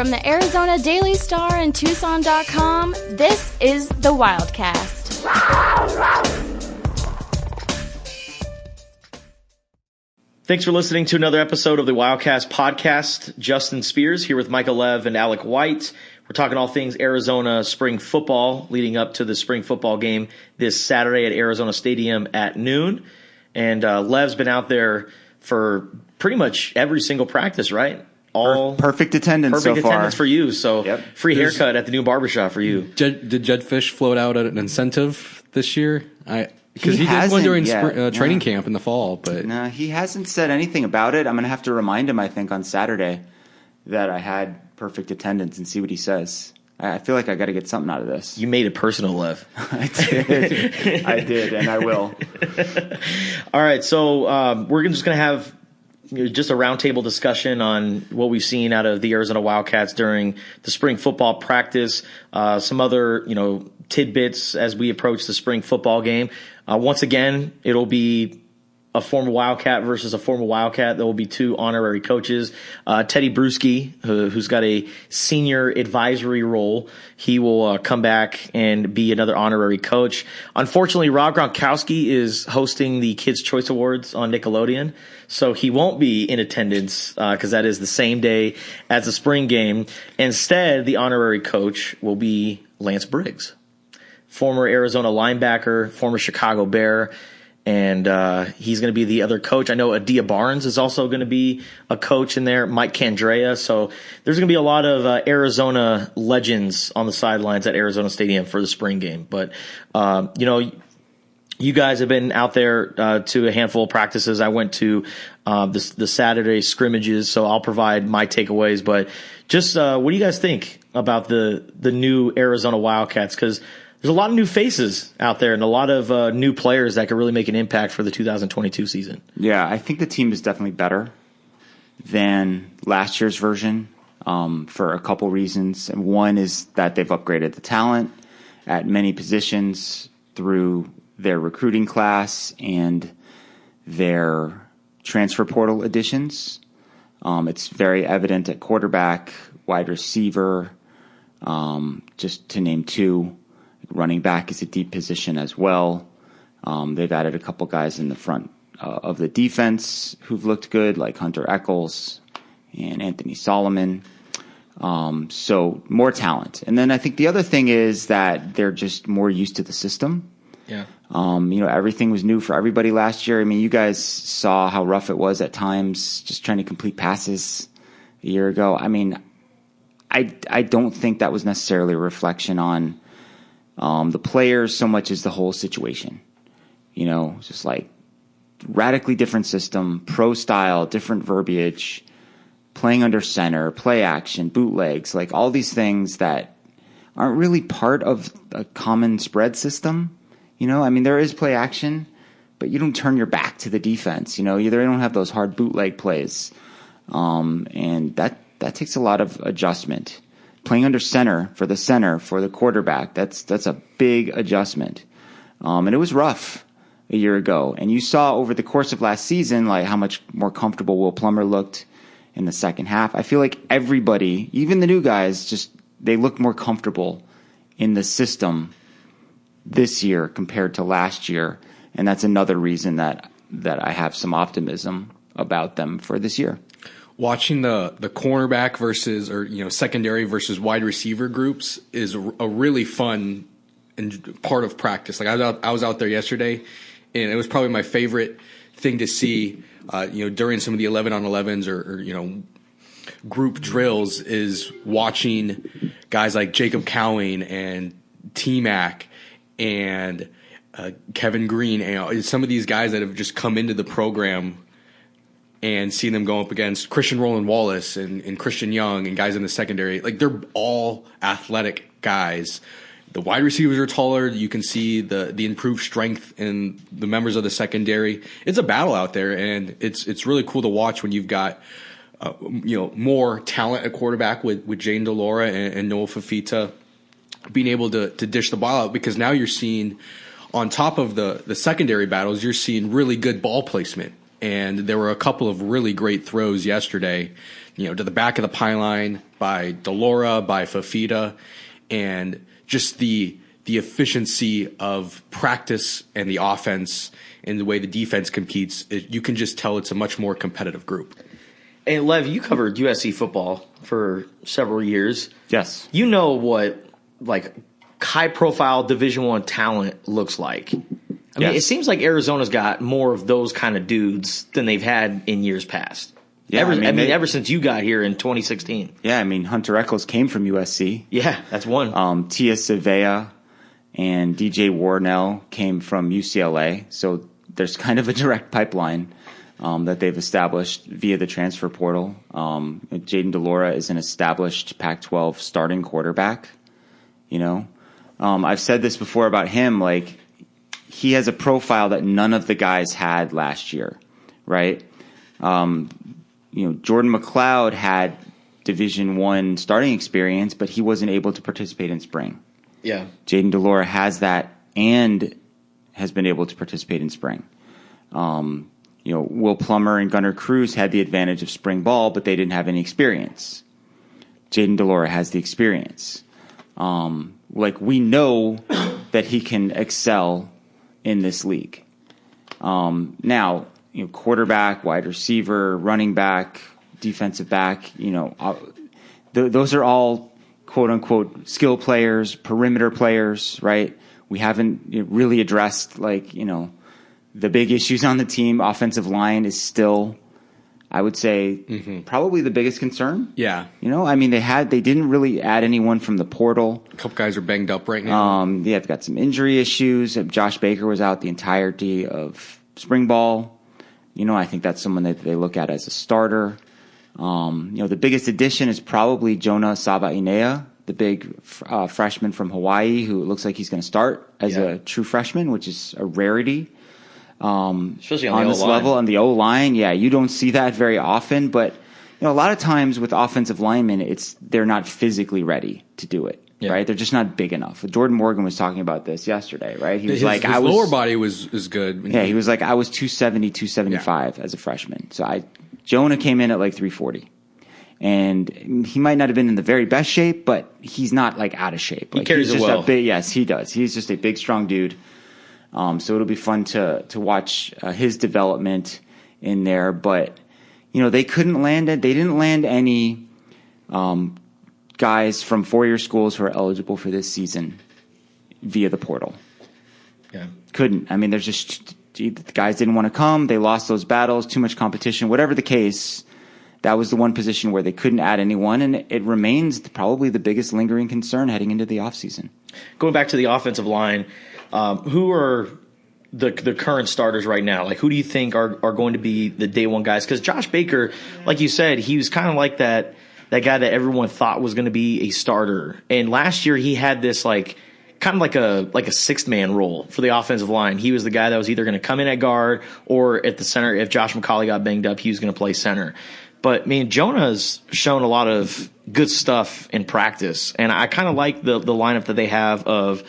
From the Arizona Daily Star and Tucson.com, this is the Wildcast. Thanks for listening to another episode of the Wildcast podcast. Justin Spears here with Michael Lev and Alec White. We're talking all things Arizona spring football leading up to the spring football game this Saturday at Arizona Stadium at noon. And Lev's been out there for pretty much every single practice, right? All perfect attendance so far. Perfect attendance for you. So free haircut at the new barbershop for you. Did Jed Fish float out an incentive this year? Because he did one during training camp in the fall. But no, he hasn't said anything about it. I'm going to have to remind him, I think, on Saturday that I had perfect attendance and see what he says. I feel like I got to get something out of this. You made it personal, Lev. I did, and I will. All right, so we're just going to have just a roundtable discussion on what we've seen out of the Arizona Wildcats during the spring football practice, some other tidbits as we approach the spring football game. Once again, it'll be a former Wildcat versus a former Wildcat. There will be two honorary coaches. Tedy Bruschi, who's got a senior advisory role, he will come back and be another honorary coach. Unfortunately, Rob Gronkowski is hosting the Kids' Choice Awards on Nickelodeon, so he won't be in attendance because that is the same day as the spring game. Instead, the honorary coach will be Lance Briggs, former Arizona linebacker, former Chicago Bear. And he's going to be the other coach. I know Adia Barnes is also going to be a coach in there, Mike Candrea. So there's going to be a lot of Arizona legends on the sidelines at Arizona Stadium for the spring game. But, you guys have been out there to a handful of practices. I went to the Saturday scrimmages, so I'll provide my takeaways. But just what do you guys think about the new Arizona Wildcats? Because there's a lot of new faces out there and a lot of new players that could really make an impact for the 2022 season. Yeah, I think the team is definitely better than last year's version for a couple reasons. And one is that they've upgraded the talent at many positions through their recruiting class and their transfer portal additions. It's very evident at quarterback, wide receiver, just to name two. Running back is a deep position as well. They've added a couple guys in the front of the defense who've looked good, like Hunter Echols and Anthony Solomon. So more talent. And then I think the other thing is that they're just more used to the system. Yeah. Everything was new for everybody last year. I mean, you guys saw how rough it was at times just trying to complete passes a year ago. I mean, I don't think that was necessarily a reflection on the players so much as the whole situation. Just like radically different system, pro style, different verbiage, playing under center, play action, bootlegs, like all these things that aren't really part of a common spread system. There is play action, but you don't turn your back to the defense. They don't have those hard bootleg plays. And that takes a lot of adjustment. Playing under center for the quarterback, that's a big adjustment. And it was rough a year ago. And you saw over the course of last season, like how much more comfortable Will Plummer looked in the second half. I feel like everybody, even the new guys, they look more comfortable in the system this year compared to last year. And that's another reason that I have some optimism about them for this year. Watching the cornerback versus secondary versus wide receiver groups is a really fun and part of practice. Like I was out there yesterday, and it was probably my favorite thing to see. During some of the 11-on-11s or group drills is watching guys like Jacob Cowing and T-Mac and Kevin Green and some of these guys that have just come into the program. And seeing them go up against Christian Roland Wallace and Christian Young and guys in the secondary, like they're all athletic guys. The wide receivers are taller. You can see the improved strength in the members of the secondary. It's a battle out there, and it's really cool to watch when you've got more talent at quarterback with Jane DeLaura and Noah Fafita being able to dish the ball out, because now you're seeing, on top of the secondary battles, you're seeing really good ball placement And there were a couple of really great throws yesterday, to the back of the pylon by Delora, by Fafita, and just the efficiency of practice and the offense and the way the defense competes. You can just tell it's a much more competitive group. And Lev, you covered USC football for several years. Yes. You know what high-profile Division I talent looks like. I mean, it seems like Arizona's got more of those kind of dudes than they've had in years past. Yeah, ever since you got here in 2016. Yeah, Hunter Echols came from USC. Yeah, that's one. Tia Savea and DJ Warnell came from UCLA. So there's kind of a direct pipeline that they've established via the transfer portal. Jaden Delora is an established Pac-12 starting quarterback. I've said this before about him, he has a profile that none of the guys had last year, right? Jordan McLeod had Division I starting experience, but he wasn't able to participate in spring. Yeah. Jaden Delora has that and has been able to participate in spring. Will Plummer and Gunnar Cruz had the advantage of spring ball, but they didn't have any experience. Jaden Delora has the experience. We know that he can excel in this league. Now, quarterback, wide receiver, running back, defensive back, those are all quote unquote skill players, perimeter players, right? We haven't really addressed the big issues on the team. Offensive line is still, I would say, probably the biggest concern. Yeah. They didn't really add anyone from the portal. A couple guys are banged up right now. They've got some injury issues. Josh Baker was out the entirety of spring ball. I think that's someone that they look at as a starter. The biggest addition is probably Jonah Sabainea, the big freshman from Hawaii, who looks like he's going to start as a true freshman, which is a rarity. Especially on this level, on the O-line. Yeah, you don't see that very often, but a lot of times with offensive linemen, they're not physically ready to do it. Yeah. Right? They're just not big enough. Jordan Morgan was talking about this yesterday, right? He was his lower body was good. Yeah, he was like, I was 270, 275 as a freshman. So Jonah came in at 340. And he might not have been in the very best shape, but he's not out of shape. He carries it well. Yes, he does. He's just a big, strong dude. So it'll be fun to watch his development in there. But, they couldn't land it. They didn't land any guys from four-year schools who are eligible for this season via the portal. Yeah. Couldn't. There's just the guys didn't want to come. They lost those battles, too much competition. Whatever the case, that was the one position where they couldn't add anyone, and it remains probably the biggest lingering concern heading into the offseason. Going back to the offensive line, who are the current starters right now? Who do you think are going to be the day one guys? Because Josh Baker, like you said, he was kind of like that guy that everyone thought was going to be a starter. And last year he had this kind of like a sixth man role for the offensive line. He was the guy that was either going to come in at guard or at the center. If Josh McCauley got banged up, he was going to play center. But Jonah's shown a lot of good stuff in practice, and I kind of like the lineup that they have of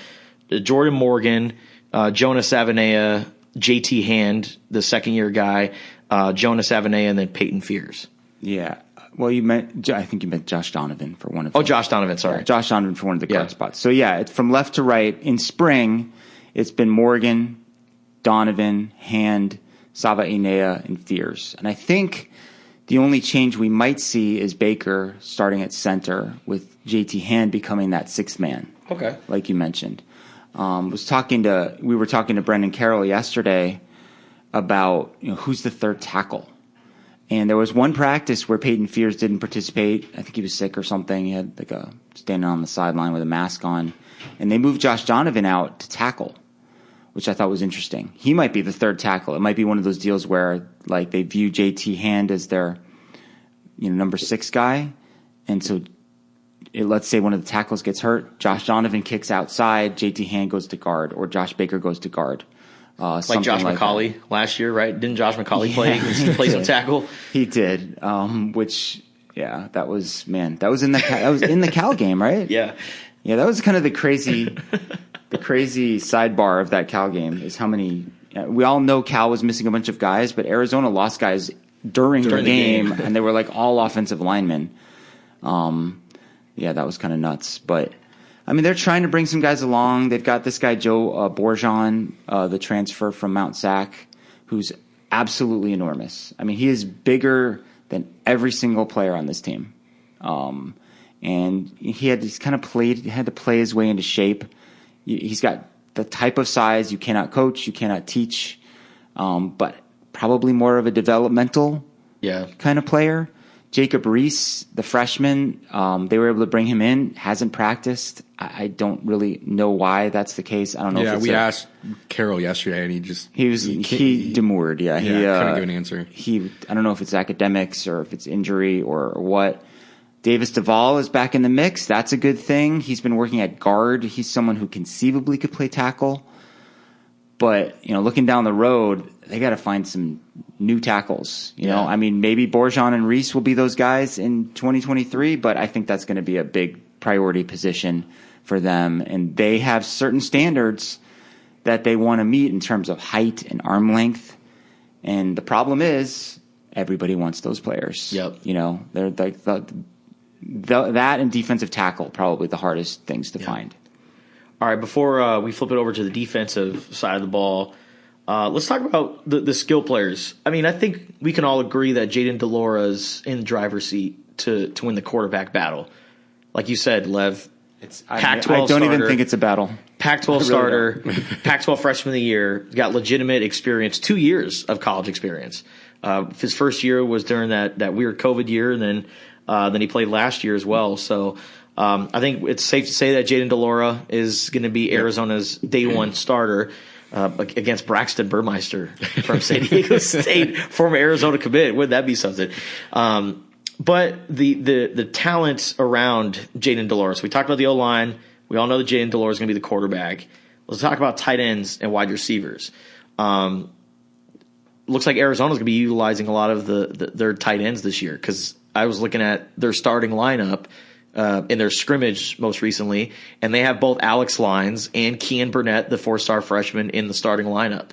Jordan Morgan, Jonah Savanea, JT Hand, the second-year guy, Jonah Savanea, and then Peyton Fears. Yeah. Well, I think you meant Josh Donovan for one of them. Oh, Josh Donovan, sorry. Yeah, Josh Donovan for one of the guard spots. So, it's from left to right. In spring, it's been Morgan, Donovan, Hand, Sabainea, and Fears. And I think the only change we might see is Baker starting at center with JT Hand becoming that sixth man. Okay. Like you mentioned. We were talking to Brendan Carroll yesterday about who's the third tackle. And there was one practice where Peyton Fears didn't participate. I think he was sick or something. He had standing on the sideline with a mask on. And they moved Josh Donovan out to tackle, which I thought was interesting. He might be the third tackle. It might be one of those deals where they view JT Hand as their number 6 guy. And so let's say one of the tackles gets hurt. Josh Donovan kicks outside. JT Hand goes to guard, or Josh Baker goes to guard. Like Josh McCauley last year, right? Didn't Josh McCauley play some tackle? He did. That was in the Cal game, right? Yeah. Yeah, that was kind of the crazy sidebar of that Cal game is how many we all know Cal was missing a bunch of guys, but Arizona lost guys during the game, and they were like all offensive linemen. That was kind of nuts. But I mean, they're trying to bring some guys along. They've got this guy Joe Bourgeon, the transfer from Mount Sac, who's absolutely enormous. I mean, he is bigger than every single player on this team. And he had to play his way into shape. He's got the type of size you cannot coach, you cannot teach, but probably more of a developmental kind of player. Jacob Reese, the freshman, they were able to bring him in, hasn't practiced. I don't really know why that's the case. I don't know. We asked Carroll yesterday, and he demurred. He couldn't give an answer. I don't know if it's academics or if it's injury or what. Davis Duvall is back in the mix. That's a good thing. He's been working at guard. He's someone who conceivably could play tackle. But, looking down the road, they got to find some new tackles. You know, I mean, maybe Bourgeon and Reese will be those guys in 2023, but I think that's going to be a big priority position for them. And they have certain standards that they want to meet in terms of height and arm length. And the problem is everybody wants those players. Yep. They're like that and defensive tackle, probably the hardest things to find. All right, before we flip it over to the defensive side of the ball, let's talk about the skill players. I mean, I think we can all agree that Jayden de Laura's in the driver's seat to win the quarterback battle. Like you said, Lev, Pac-12 I don't starter, even think it's a battle. Pac-12 starter, Pac-12 freshman of the year, got legitimate experience, 2 years of college experience. His first year was during that weird COVID year, and then he played last year as well. So I think it's safe to say that Jayden de Laura is going to be Arizona's day one starter against Braxton Burmeister from San Diego State, former Arizona commit. Wouldn't that be something? But the talent around Jayden de Laura. So we talked about the O-line. We all know that Jayden de Laura is going to be the quarterback. Let's talk about tight ends and wide receivers. Looks like Arizona's going to be utilizing a lot of their tight ends this year, because I was looking at their starting lineup in their scrimmage most recently, and they have both Alex Lyons and Kean Burnett, the 4-star freshman, in the starting lineup.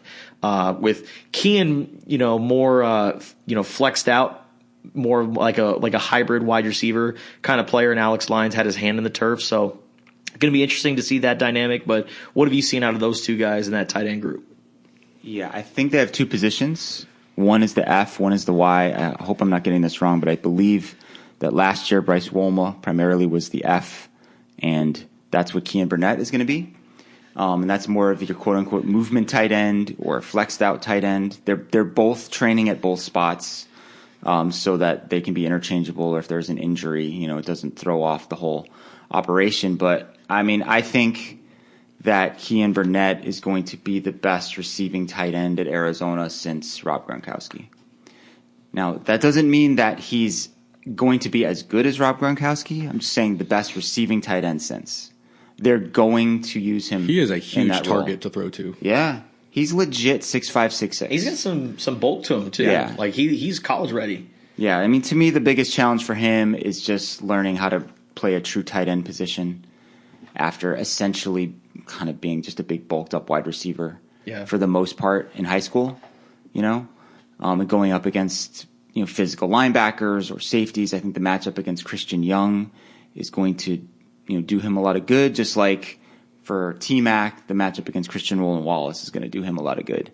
With Kean, more flexed out, more like a hybrid wide receiver kind of player, and Alex Lyons had his hand in the turf. So going to be interesting to see that dynamic. But what have you seen out of those two guys in that tight end group? Yeah, I think they have two positions. One is the F, one is the Y. I hope I'm not getting this wrong, but I believe that last year Bryce Wolma primarily was the F, and that's what Kean Burnett is going to be. And that's more of your quote-unquote movement tight end or flexed out tight end. They're both training at both spots so that they can be interchangeable, or if there's an injury, it doesn't throw off the whole operation. But, I mean, I think that Kean Burnett is going to be the best receiving tight end at Arizona since Rob Gronkowski. Now, that doesn't mean that he's going to be as good as Rob Gronkowski. I'm just saying the best receiving tight end since. They're going to use him. He is a huge target to throw to. Yeah. He's legit 6'5", 6'6". He's got some bulk to him, too. Yeah. Like, he's college ready. Yeah, I mean, to me, the biggest challenge for him is just learning how to play a true tight end position after essentially kind of being just a big bulked up wide receiver for the most part in high school, and going up against physical linebackers or safeties. I think the matchup against Christian Young is going to do him a lot of good, just like for T-Mac, the matchup against Christian Roland Wallace is going to do him a lot of good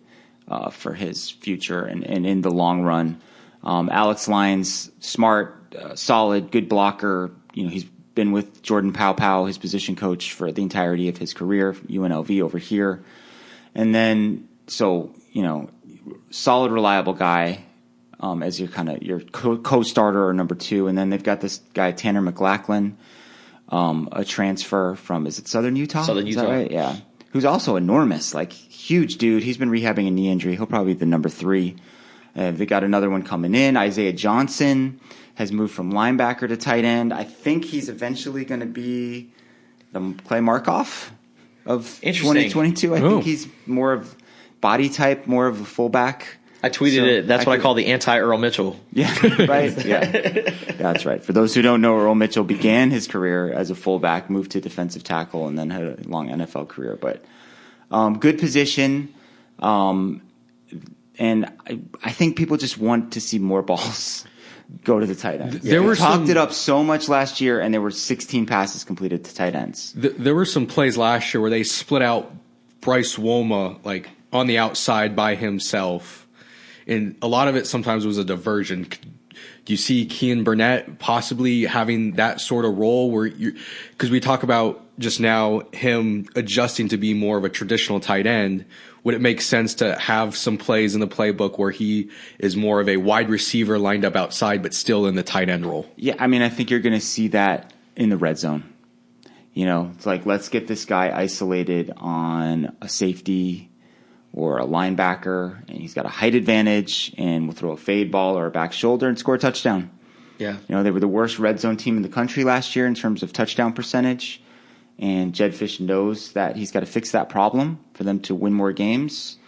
for his future and in the long run. Alex Lyons, smart, solid, good blocker. He's been with Jordan Pow, his position coach, for the entirety of his career, UNLV over here. And then, solid, reliable guy as your co-starter or number two. And then they've got this guy, Tanner McLachlan, a transfer from, is it Southern Utah? Southern Utah. Is that right? Yeah. Who's also enormous, like huge dude. He's been rehabbing a knee injury. He'll probably be the number 3. They got another one coming in. Isaiah Johnson has moved from linebacker to tight end. I think he's eventually going to be the Clay Markoff of 2022. I think he's more of body type, more of a fullback. I tweeted it. That's what I call the anti-Earl Mitchell. Yeah, right? Yeah, that's right. For those who don't know, Earl Mitchell began his career as a fullback, moved to defensive tackle, and then had a long NFL career. But good position. And I think people just want to see more balls go to the tight ends. There were talked it up so much last year, and there were 16 passes completed to tight ends. There were some plays last year where they split out Bryce Woma like on the outside by himself, and a lot of it sometimes was a diversion. Do you see Kean Burnett possibly having that sort of role where because we talk about just now him adjusting to be more of a traditional tight end? Would it make sense to have some plays in the playbook where he is more of a wide receiver lined up outside, but still in the tight end role? Yeah, I mean, I think you're going to see that in the red zone. You know, it's like, let's get this guy isolated on a safety or a linebacker, and he's got a height advantage, and we'll throw a fade ball or a back shoulder and score a touchdown. Yeah. You know, they were the worst red zone team in the country last year in terms of touchdown percentage. And Jed Fish knows that he's got to fix that problem for them to win more games.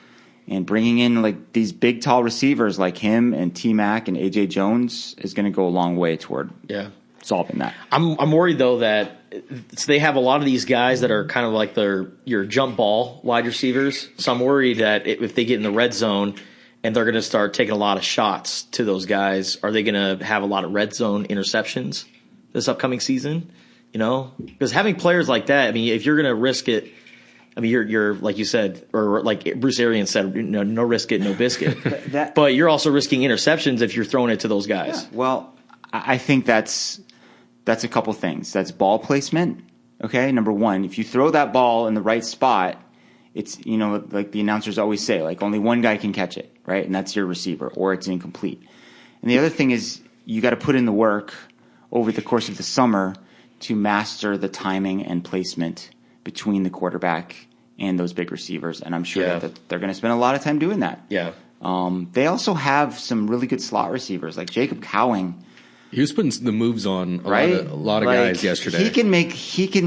And bringing in like these big, tall receivers like him and T-Mac and A.J. Jones is going to go a long way toward solving that. I'm worried, though, that they have a lot of these guys that are kind of like your jump ball wide receivers. So I'm worried that if they get in the red zone and they're going to start taking a lot of shots to those guys, are they going to have a lot of red zone interceptions this upcoming season? You know, because having players like that, I mean, if you're going to risk it, I mean, you're like you said, or like Bruce Arians said, no risk it, no biscuit. But you're also risking interceptions if you're throwing it to those guys. Yeah. Well, I think that's a couple things. That's ball placement. Okay, number one, if you throw that ball in the right spot, it's, you know, like the announcers always say, like only one guy can catch it, right? And that's your receiver, or it's incomplete. And the other thing is you got to put in the work over the course of the summer to master the timing and placement between the quarterback and those big receivers. And I'm sure that they're going to spend a lot of time doing that. Yeah. They also have some really good slot receivers, like Jacob Cowing. He was putting the moves on a lot of like, guys yesterday. He can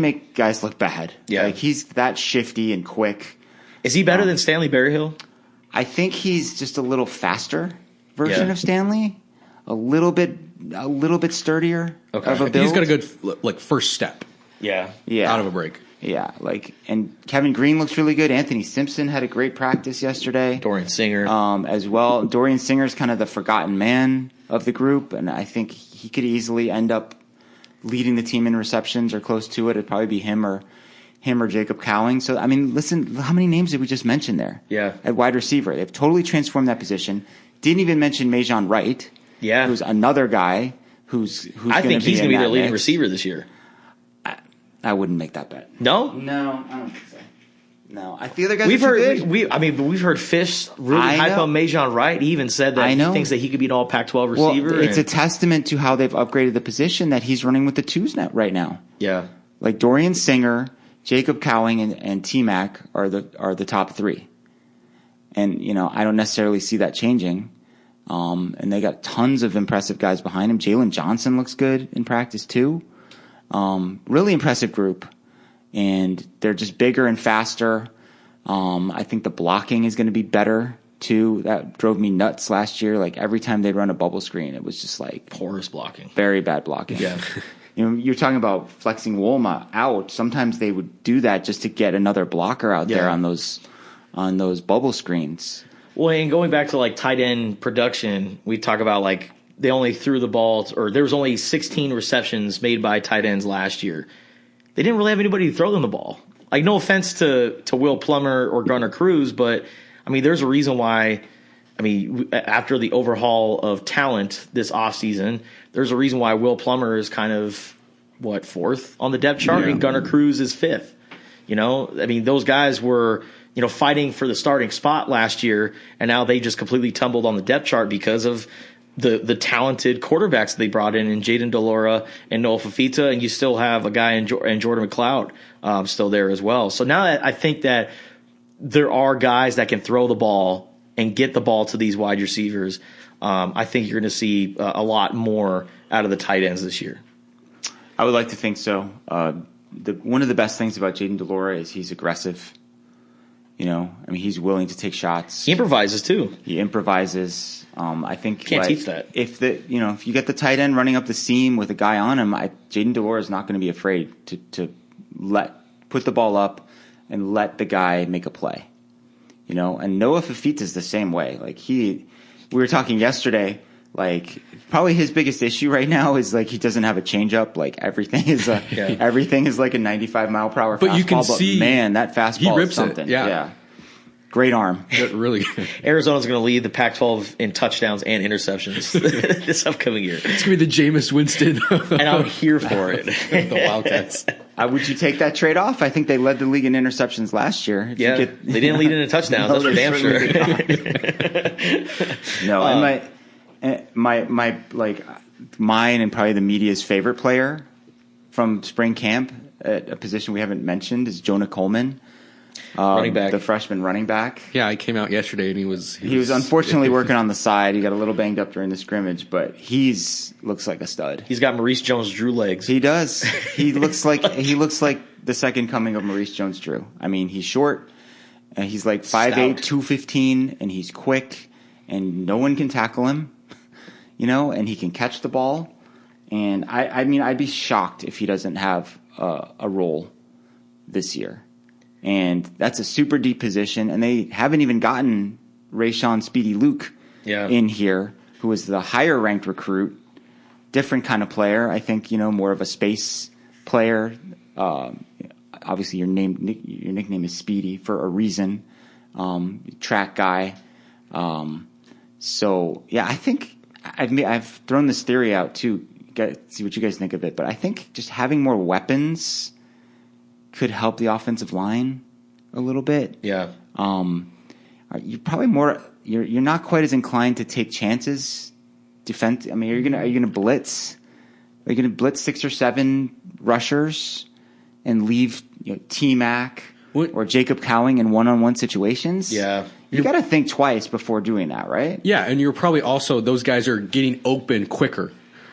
make guys look bad. Yeah. Like he's that shifty and quick. Is he better than Stanley Berryhill? I think he's just a little faster version of Stanley. A little bit sturdier of a build. He's got a good first step. Yeah. Out of a break. Yeah, and Kevin Green looks really good. Anthony Simpson had a great practice yesterday. Dorian Singer. As well. Dorian Singer's kind of the forgotten man of the group, and I think he could easily end up leading the team in receptions or close to it. It'd probably be him or Jacob Cowing. So, I mean, listen, how many names did we just mention there? Yeah. At wide receiver. They've totally transformed that position. Didn't even mention Majon Wright. Yeah. Who's another guy who's I think he's going to be their leading mix. receiver this year. I wouldn't make that bet. No? No, I don't think so. No, I feel the guys we've are heard too good. we've heard Fish really hype on Majon Wright. He even said that he thinks that he could be an all Pac-12 receiver. Well, it's a testament to how they've upgraded the position that he's running with the twos net right now. Yeah. Like Dorian Singer, Jacob Cowing, and T-Mac are the top three. And, you know, I don't necessarily see that changing. And they got tons of impressive guys behind him. Jalen Johnson looks good in practice too. Really impressive group. And they're just bigger and faster. I think the blocking is going to be better too. That drove me nuts last year. Like every time they'd run a bubble screen, it was just like porous blocking. Very bad blocking. Yeah. You know, you're talking about flexing Wolma out. Sometimes they would do that just to get another blocker out there on those bubble screens. Well, and going back to like tight end production, we talk about like they only threw the ball, or there was only 16 receptions made by tight ends last year. They didn't really have anybody to throw them the ball. Like, no offense to Will Plummer or Gunnar Cruz, but I mean, there's a reason why. I mean, after the overhaul of talent this offseason, there's a reason why Will Plummer is kind of fourth on the depth chart, and Gunnar Cruz is fifth. You know, I mean, those guys were, you know, fighting for the starting spot last year, and now they just completely tumbled on the depth chart because of the talented quarterbacks they brought in Jaden Delora and Noah Fafita, and you still have a guy in Jordan McLeod still there as well. So now I think that there are guys that can throw the ball and get the ball to these wide receivers. I think you're going to see a lot more out of the tight ends this year. I would like to think so. One of the best things about Jaden Delora is he's aggressive. You know, I mean, he's willing to take shots. He improvises too. He improvises. I think can't teach that. If you get the tight end running up the seam with a guy on him, Jaden Delora is not going to be afraid to put the ball up and let the guy make a play. and Noah Fafita is the same way. Like we were talking yesterday, like probably his biggest issue right now is like he doesn't have a changeup. Like everything is like a 95 mile per hour fastball. But you can see, man, that fastball he rips is something. it. Yeah. Great arm. Really good. Arizona's going to lead the Pac-12 in touchdowns and interceptions this upcoming year. It's going to be the Jameis Winston. And I'm here for it. The Wildcats. Would you take that trade-off? I think they led the league in interceptions last year. They didn't lead in touchdowns. That's for damn sure. No, and mine and probably the media's favorite player from spring camp at a position we haven't mentioned is Jonah Coleman. Running back. The freshman running back. Yeah, I came out yesterday and he was unfortunately working on the side. He got a little banged up during the scrimmage, but looks like a stud. He's got Maurice Jones-Drew legs. He does. He looks like the second coming of Maurice Jones-Drew. I mean, he's short, and he's like 5'8", 215, and he's quick, and no one can tackle him, and he can catch the ball. And I mean, I'd be shocked if he doesn't have a role this year. And that's a super deep position, and they haven't even gotten Rayshon Speedy Luke in here, who is the higher ranked recruit, different kind of player. I think more of a space player. Obviously, your nickname is Speedy for a reason. Track guy. So yeah, I think I've thrown this theory out too. See what you guys think of it, but I think just having more weapons could help the offensive line a little bit. Yeah. You're probably more. You're not quite as inclined to take chances. Defense. I mean, are you gonna blitz? Are you gonna blitz 6 or 7 rushers and leave T-Mac or Jacob Cowing in one-on-one situations? Yeah. You got to think twice before doing that, right? Yeah, and you're probably also those guys are getting open quicker,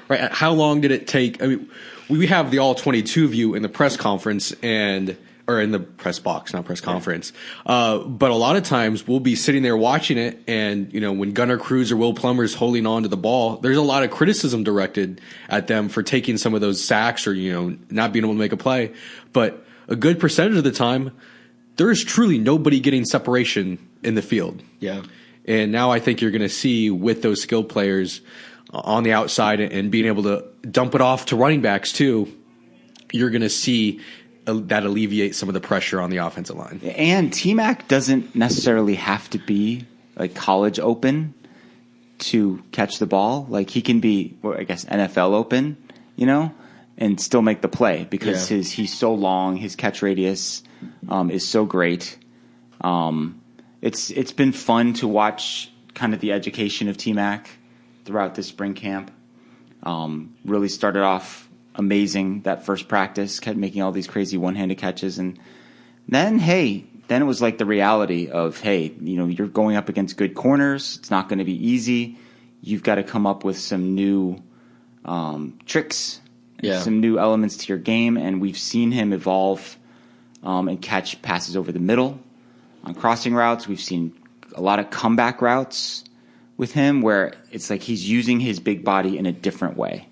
right? How long did it take? I mean, we have the all-22 view in the press conference or in the press box, not press conference. But a lot of times we'll be sitting there watching it, and when Gunnar Cruz or Will Plummer's holding on to the ball, there's a lot of criticism directed at them for taking some of those sacks or not being able to make a play. But a good percentage of the time, there is truly nobody getting separation in the field. Yeah. And now I think you're going to see with those skilled players on the outside and being able to dump it off to running backs too, you're going to see that alleviate some of the pressure on the offensive line. And T-Mac doesn't necessarily have to be like college open to catch the ball. Like he can be, I guess, NFL open, and still make the play because he's so long, his catch radius is so great. It's been fun to watch kind of the education of T-Mac throughout this spring camp. Really started off amazing that first practice, kept making all these crazy one-handed catches, and then it was like the reality of you're going up against good corners. It's not going to be easy. You've got to come up with some new tricks, some new elements to your game, and we've seen him evolve and catch passes over the middle on crossing routes. We've seen a lot of comeback routes with him where it's like he's using his big body in a different way.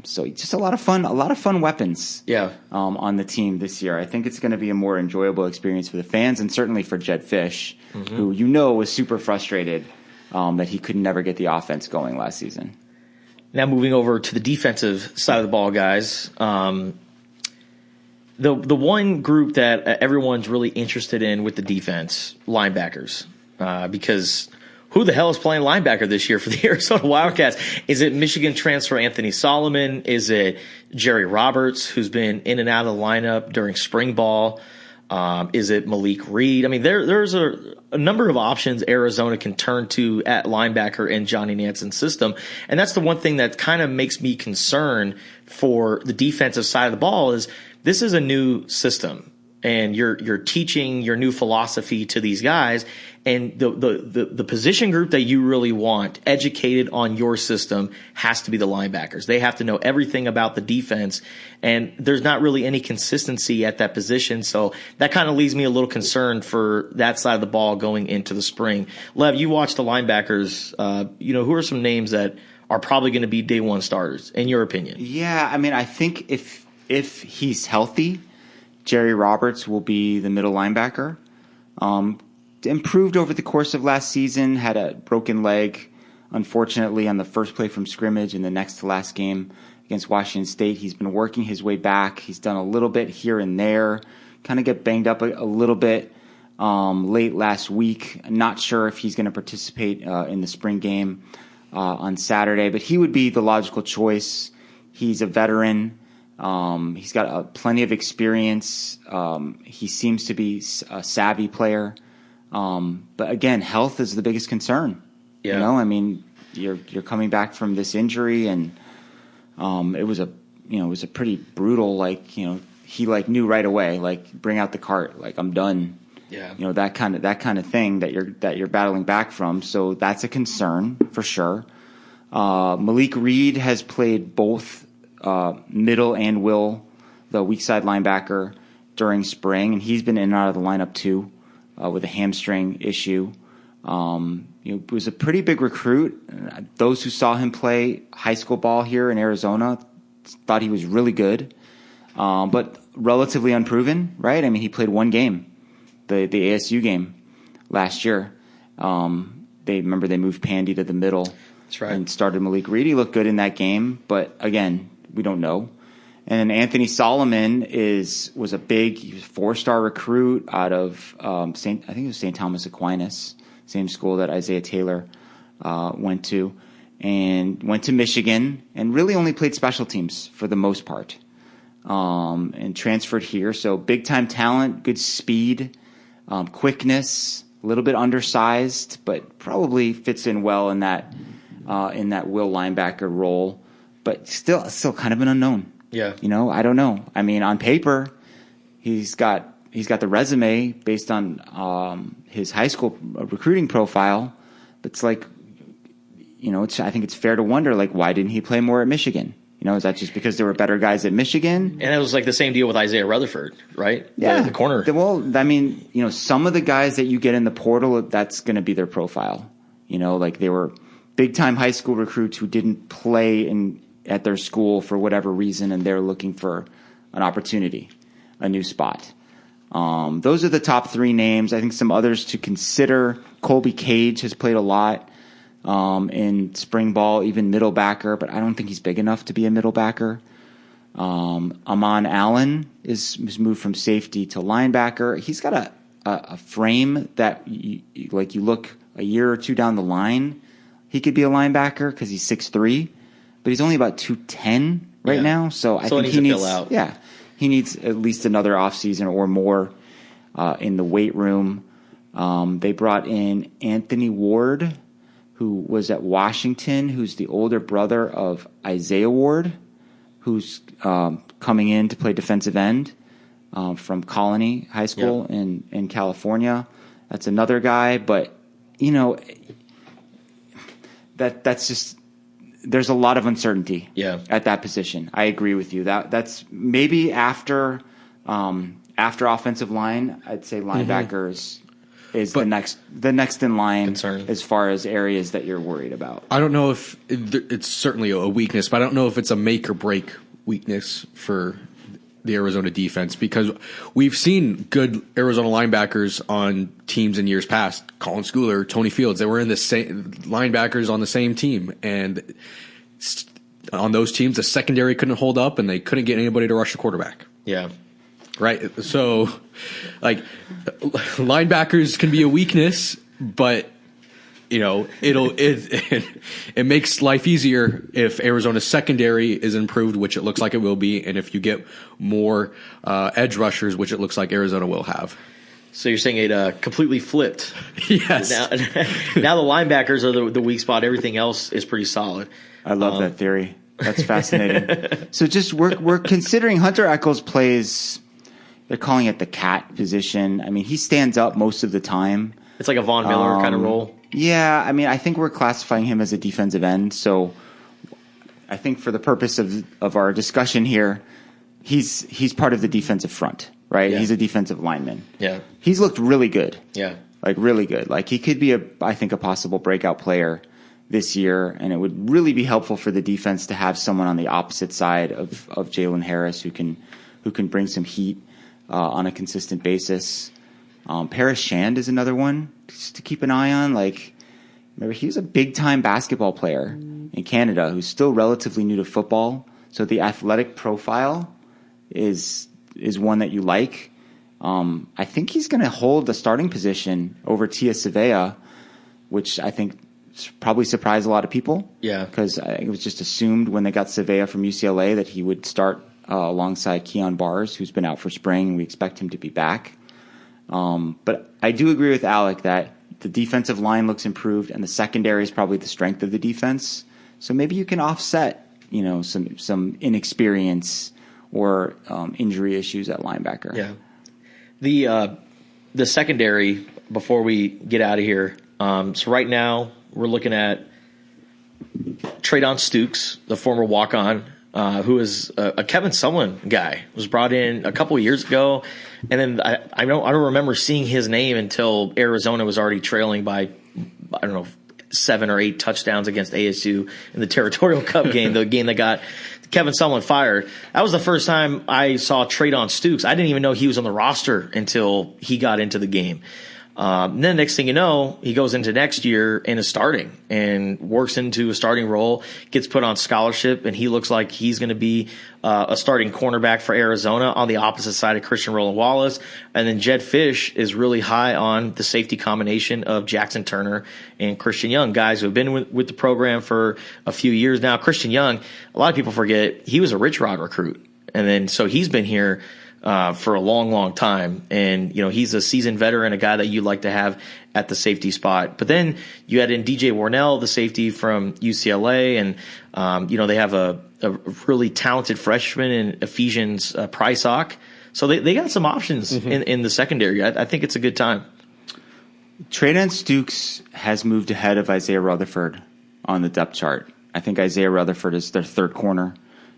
So just a lot of fun weapons on the team this year. I think it's going to be a more enjoyable experience for the fans and certainly for Jed Fish, who was super frustrated that he could never get the offense going last season. Now moving over to the defensive side of the ball, guys. The one group that everyone's really interested in with the defense, linebackers, because who the hell is playing linebacker this year for the Arizona Wildcats? Is it Michigan transfer Anthony Solomon? Is it Jerry Roberts, who's been in and out of the lineup during spring ball? Is it Malik Reed? I mean, there's a number of options Arizona can turn to at linebacker in Johnny Nanson's system. And that's the one thing that kind of makes me concerned for the defensive side of the ball is this is a new system. And you're teaching your new philosophy to these guys, and the position group that you really want educated on your system has to be the linebackers. They have to know everything about the defense, and there's not really any consistency at that position. So that kind of leaves me a little concerned for that side of the ball going into the spring. Lev, you watch the linebackers. Who are some names that are probably going to be day one starters in your opinion? Yeah, I mean, I think if he's healthy, Jerry Roberts will be the middle linebacker. improved over the course of last season, had a broken leg, unfortunately, on the first play from scrimmage in the next to last game against Washington State. He's been working his way back. He's done a little bit here and there, kind of get banged up a little bit late last week. I'm not sure if he's going to participate in the spring game on Saturday, but he would be the logical choice. He's a veteran. He's got plenty of experience. He seems to be a savvy player. But again, health is the biggest concern. Yeah. You know, I mean, you're coming back from this injury, and it was a pretty brutal, like, you know, he like knew right away, like, bring out the cart, like, I'm done. Yeah. You know, that kind of thing that you're battling back from. So that's a concern for sure. Malik Reed has played both middle and will, the weak side linebacker, during spring, and he's been in and out of the lineup too with a hamstring issue. He was a pretty big recruit. Those who saw him play high school ball here in Arizona thought he was really good, but relatively unproven, right? I mean, he played one game, the ASU game last year. They moved Pandy to the middle. That's right. And started Malik Reed. He looked good in that game, but again, we don't know. And Anthony Solomon he was a 4-star recruit out of St. Thomas Aquinas, same school that Isaiah Taylor went to, and went to Michigan, and really only played special teams for the most part, and transferred here. So big time talent, good speed, quickness, a little bit undersized, but probably fits in well in that will linebacker role, but still kind of an unknown. Yeah. You know, I don't know. I mean, on paper, he's got the resume based on his high school recruiting profile. But it's like, you know, I think it's fair to wonder, like, why didn't he play more at Michigan? You know, is that just because there were better guys at Michigan? And it was like the same deal with Isaiah Rutherford, right? Yeah. The corner. Well, I mean, you know, some of the guys that you get in the portal, that's going to be their profile. You know, like, they were big-time high school recruits who didn't play at their school for whatever reason, and they're looking for an opportunity, a new spot. Those are the top three names. I think some others to consider. Colby Cage has played a lot in spring ball, even middle backer, but I don't think he's big enough to be a middle backer. Amon Allen is moved from safety to linebacker. He's got a frame that, you look a year or two down the line, he could be a linebacker because he's 6'3", but he's only about 210 right now. So I think he needs to fill out. Yeah, he needs at least another offseason or more in the weight room. They brought in Anthony Ward, who was at Washington, who's the older brother of Isaiah Ward, who's coming in to play defensive end from Colony High School in California. That's another guy, but, you know, that's just, there's a lot of uncertainty at that position. I agree with you. That's maybe after offensive line, I'd say linebackers is the next in line concern as far as areas that you're worried about. I don't know if it's certainly a weakness, but I don't know if it's a make or break weakness for the Arizona defense, because we've seen good Arizona linebackers on teams in years past. Colin Schooler, Tony Fields, they were in the same linebackers on the same team, and on those teams, the secondary couldn't hold up, and they couldn't get anybody to rush the quarterback. Yeah. Right. So, like, linebackers can be a weakness, but, you know, it makes life easier if Arizona's secondary is improved, which it looks like it will be, and if you get more edge rushers, which it looks like Arizona will have. So you're saying it completely flipped. Yes. Now the linebackers are the weak spot. Everything else is pretty solid. I love that theory. That's fascinating. So just we're considering Hunter Echols plays. They're calling it the cat position. I mean, he stands up most of the time. It's like a Von Miller kind of role. Yeah, I mean, I think we're classifying him as a defensive end. So I think for the purpose of our discussion here, he's part of the defensive front, right? Yeah. He's a defensive lineman. Yeah. He's looked really good. Yeah. Like, really good. Like, he could be I think a possible breakout player this year, and it would really be helpful for the defense to have someone on the opposite side of Jalen Harris who can bring some heat on a consistent basis. Paris Shand is another one just to keep an eye on. Like, remember, he was a big-time basketball player in Canada who's still relatively new to football. So the athletic profile is one that you like. I think he's going to hold the starting position over Tia Savea, which I think probably surprised a lot of people. Yeah. Because it was just assumed when they got Savea from UCLA that he would start alongside Keon Bars, who's been out for spring. We expect him to be back. But I do agree with Alec that the defensive line looks improved, and the secondary is probably the strength of the defense. So maybe you can offset, some inexperience or injury issues at linebacker. Yeah. The secondary, before we get out of here, so right now we're looking at Treydon Stukes, the former walk-on, who is a Kevin Sumlin guy, was brought in a couple of years ago, and then I don't remember seeing his name until Arizona was already trailing by 7 or 8 touchdowns against ASU in the Territorial Cup game, the game that got Kevin Sumlin fired. That was the first time I saw Treydon Stukes. I didn't even know he was on the roster until he got into the game. And then next thing you know, he goes into next year and is starting and works into a starting role, gets put on scholarship, and he looks like he's going to be a starting cornerback for Arizona on the opposite side of Christian Roland Wallace. And then Jed Fish is really high on the safety combination of Jackson Turner and Christian Young, guys who have been with the program for a few years now. Christian Young, a lot of people forget, he was a Rich Rod recruit. And then so he's been here for a long, long time. And, he's a seasoned veteran, a guy that you'd like to have at the safety spot. But then you add in DJ Warnell, the safety from UCLA, and, they have a really talented freshman in Ephesians Prysock. So they got some options in the secondary. I think it's a good time. Treydon Stukes has moved ahead of Isaiah Rutherford on the depth chart. I think Isaiah Rutherford is their third corner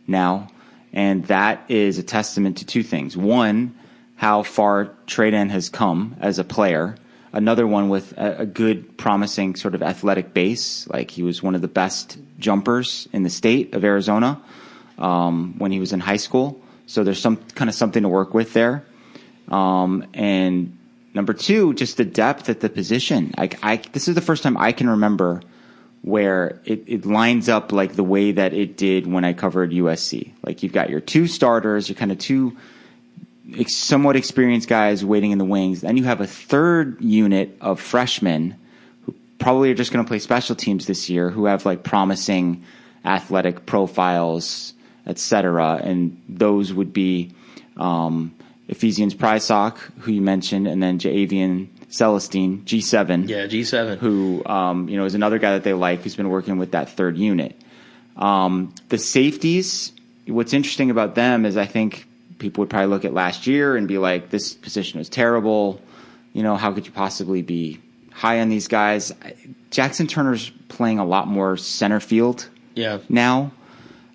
now. And that is a testament to two things. One, how far Treydon has come as a player. Another one with a good, promising sort of athletic base. Like, he was one of the best jumpers in the state of Arizona when he was in high school. So there's something to work with there. And number two, just the depth at the position. This is the first time I can remember where it lines up like the way that it did when I covered USC. Like, you've got your two starters, you're kind of two somewhat experienced guys waiting in the wings. Then you have a third unit of freshmen who probably are just going to play special teams this year, who have like promising athletic profiles, etc. And those would be Ephesians Prysock, who you mentioned, and then Javian Celestine, G7. Yeah, G7. Who, is another guy that they like, who's been working with that third unit. The safeties, what's interesting about them is I think people would probably look at last year and be like, this position was terrible. How could you possibly be high on these guys? Jackson Turner's playing a lot more center field now.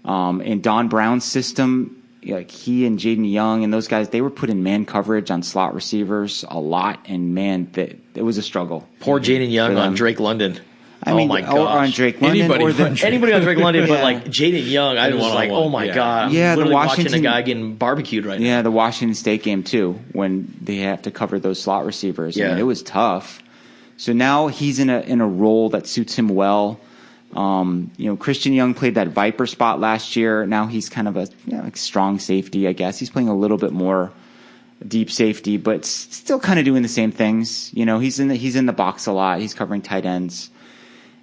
In Don Brown's system, like he and Jaden Young and those guys, they were put in man coverage on slot receivers a lot, and man, it was a struggle. Poor Jaden Young on Drake London. My gosh. Or on Drake London. Anybody on Drake London, but like Jaden Young, I was like, oh my God. Yeah, the watching a guy getting barbecued right now. Yeah, the Washington State game too, when they have to cover those slot receivers. Yeah. It was tough. So now he's in a role that suits him well. Christian Young played that Viper spot last year. Now he's kind of a strong safety, I guess. He's playing a little bit more deep safety, but still kind of doing the same things. He's in the box a lot. He's covering tight ends.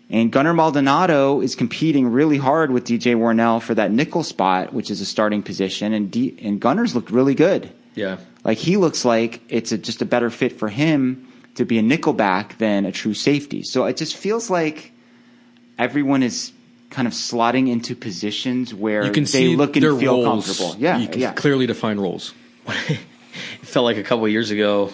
And Gunnar Maldonado is competing really hard with DJ Warnell for that nickel spot, which is a starting position. And Gunnar's looked really good. Yeah. Like, he looks like it's just a better fit for him to be a nickel back than a true safety. So it just feels like everyone is kind of slotting into positions where they look and feel roles. Comfortable. Yeah, you can clearly define roles. It felt like a couple of years ago,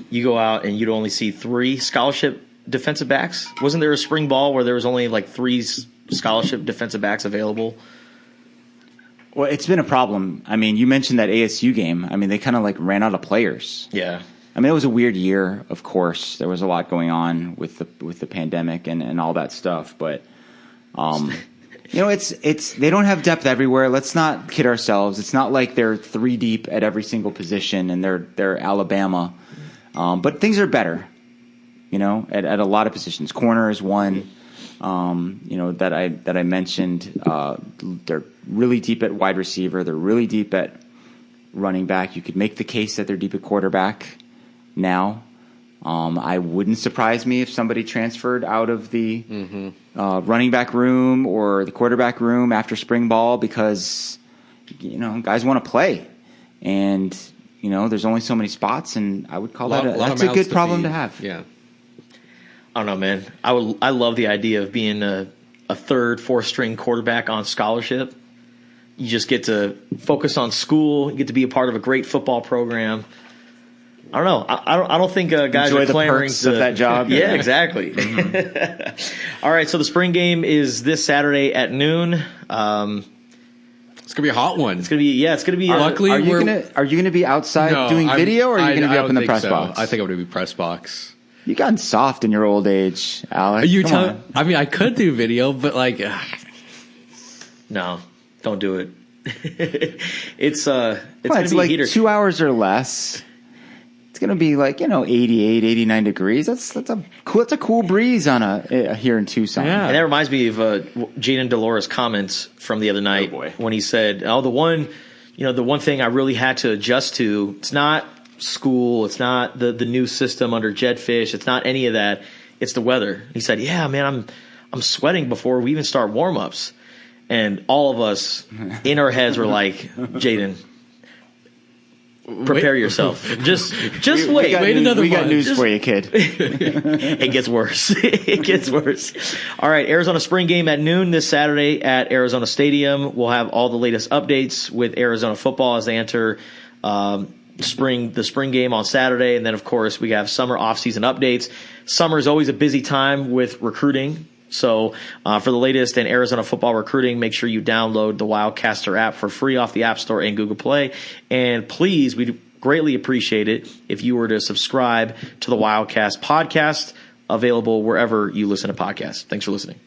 you go out and you'd only see 3 scholarship defensive backs. Wasn't there a spring ball where there was only like 3 scholarship defensive backs available? Well, it's been a problem. I mean, you mentioned that ASU game. I mean, they kind of like ran out of players. Yeah. I mean, it was a weird year, of course. There was a lot going on with the pandemic and all that stuff. But, it's they don't have depth everywhere. Let's not kid ourselves. It's not like they're 3 deep at every single position and they're Alabama. But things are better, at a lot of positions. Corner is one, that I mentioned. They're really deep at wide receiver. They're really deep at running back. You could make the case that they're deep at quarterback now. I wouldn't surprise me if somebody transferred out of the running back room or the quarterback room after spring ball because, guys want to play. And, there's only so many spots, and I would call that's a good problem to have. Yeah. I don't know, man. I love the idea of being a third, fourth string quarterback on scholarship. You just get to focus on school. You get to be a part of a great football program. I don't know. I don't think guys Enjoy are clamoring the perks of that job. Yeah, exactly. All right, so the spring game is this Saturday at noon. It's gonna be a hot one. It's gonna be. Luckily, are you gonna be outside doing video, or are you gonna be up in the press box? I think I'm gonna be press box. You've gotten soft in your old age, Alex. I mean, I could do video, but no, don't do it. It's gonna be like heater. 2 hours or less. It's going to be 88, 89 degrees. That's a cool breeze here in Tucson. Yeah. And that reminds me of Jaden Delora's comments from the other night when he said, the one thing I really had to adjust to, it's not school, it's not the new system under Jetfish, it's not any of that, it's the weather. He said, yeah, man, I'm sweating before we even start warm-ups. And all of us in our heads were like, Jaden, prepare yourself. Just wait. Wait another month. We got news for you, kid. It gets worse. It gets worse. All right, Arizona spring game at noon this Saturday at Arizona Stadium. We'll have all the latest updates with Arizona football as they enter the spring game on Saturday. And then, of course, we have summer off-season updates. Summer is always a busy time with recruiting. So for the latest in Arizona football recruiting, make sure you download the Wildcaster app for free off the App Store and Google Play. And please, we'd greatly appreciate it if you were to subscribe to the Wildcast podcast, available wherever you listen to podcasts. Thanks for listening.